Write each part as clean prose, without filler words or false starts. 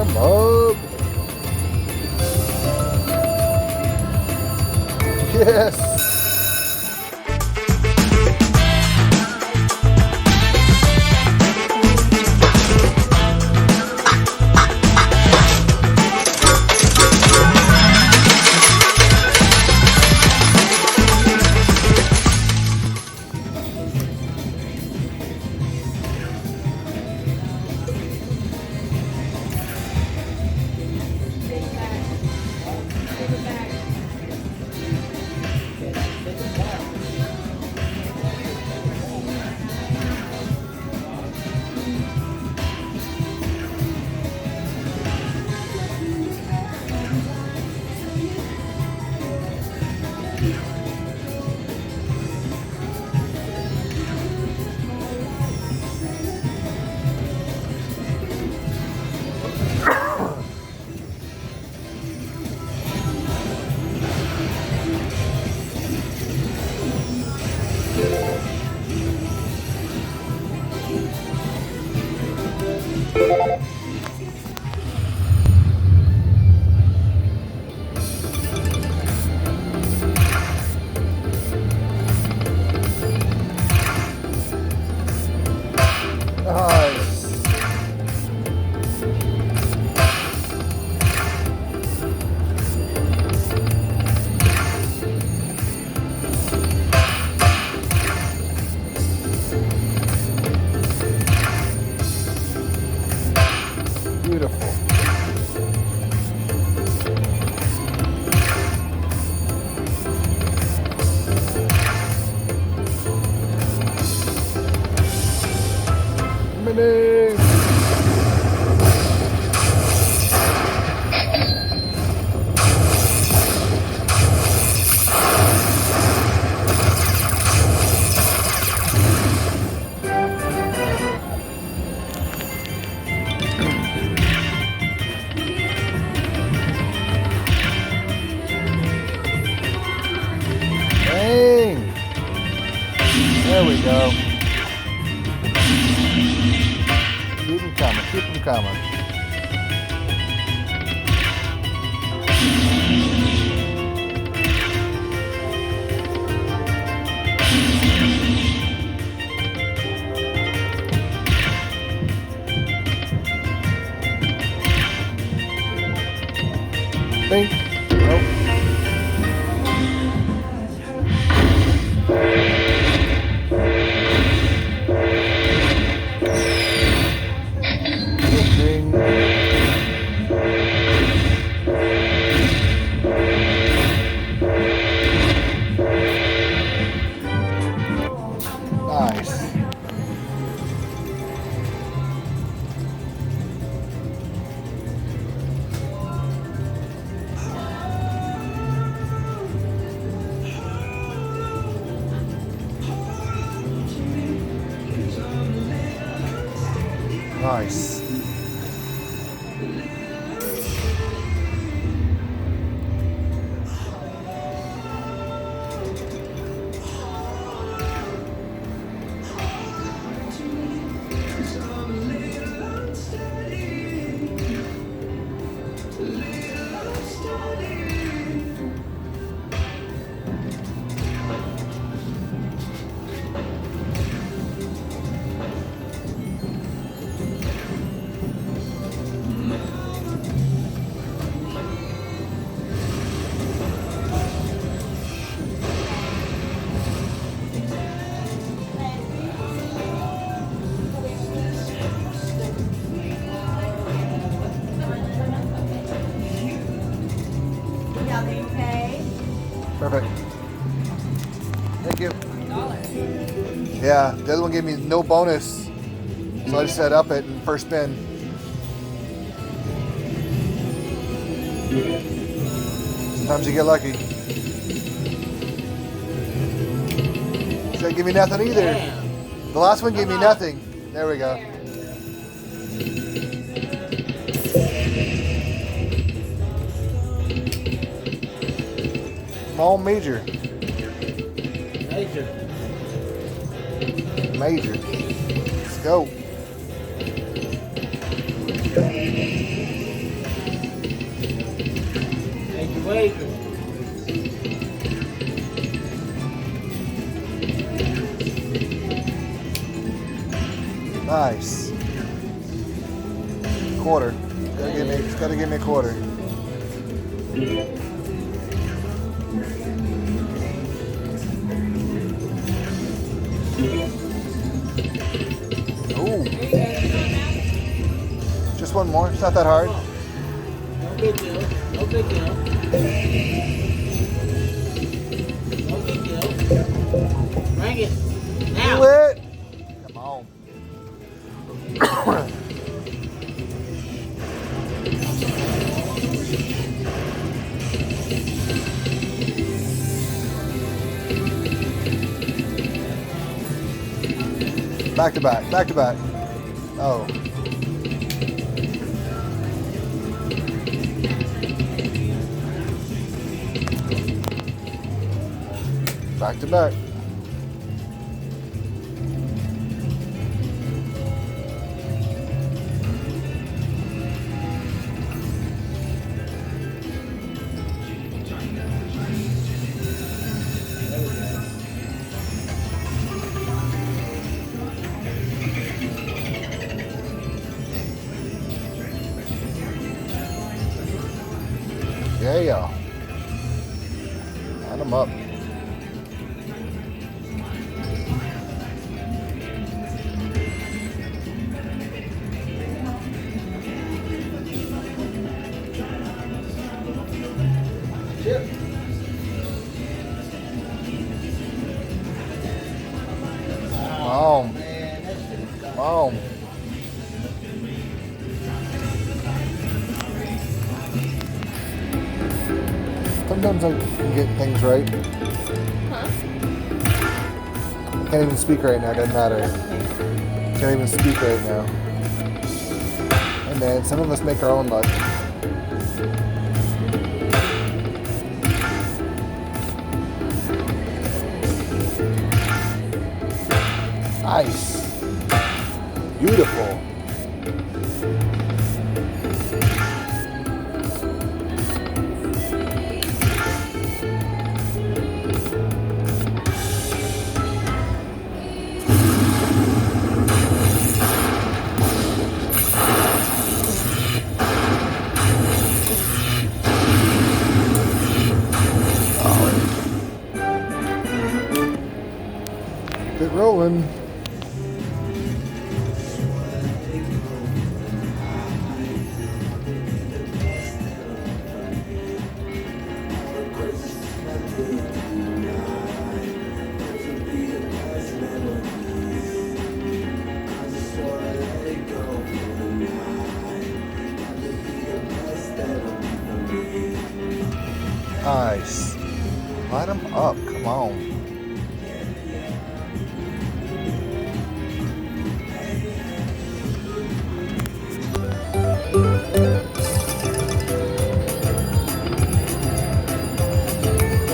Come on. Yes. Nice. Beautiful. Mini. Dang. There we go. Keep them coming. Keep them coming. Bing. Nope. Bing. Nice. Nice. Perfect. Thank you. Yeah, the other one gave me no bonus, so I just set up it in first spin. Sometimes you get lucky. This didn't give me nothing either. The last one gave me nothing. There we go. Small, major. Major. Major. Let's go. bacon. Nice. Quarter. Gotta give me a quarter. Ooh. Just one more. It's not that hard. No big deal. No big deal. No big deal. Bring it. Now. Do it. Come on. Back to back, back to back. Oh. Back to back. Yeah. Add them up. Mom. Mom. Sometimes I can get things right. Huh? I can't even speak right now. It doesn't matter. Can't even speak right now. Hey man, some of us make our own luck. Nice. Beautiful. Get rolling. Nice. Light them up. Come on.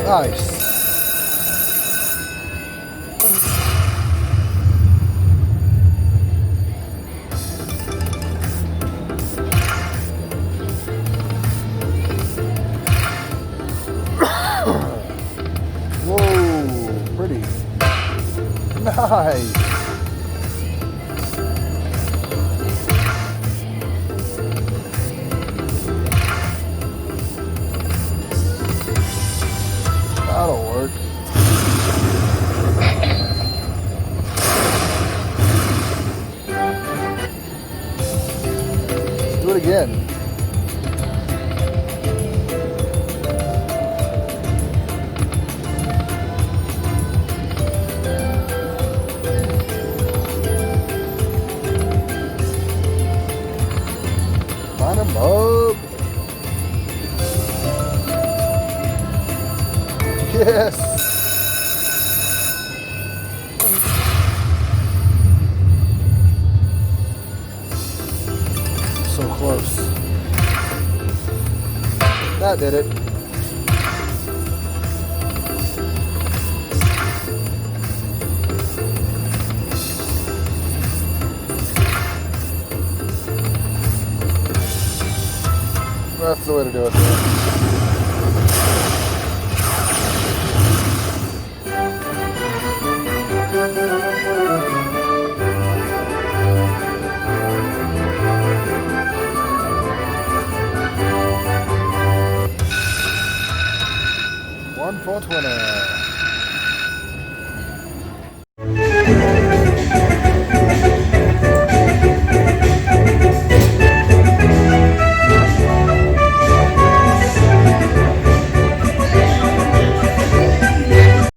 Nice. Whoa, pretty. Nice. That'll work. Let's do it again. Line them up. Yes. So close. That did it. That's the way to do it, man. for Twitter.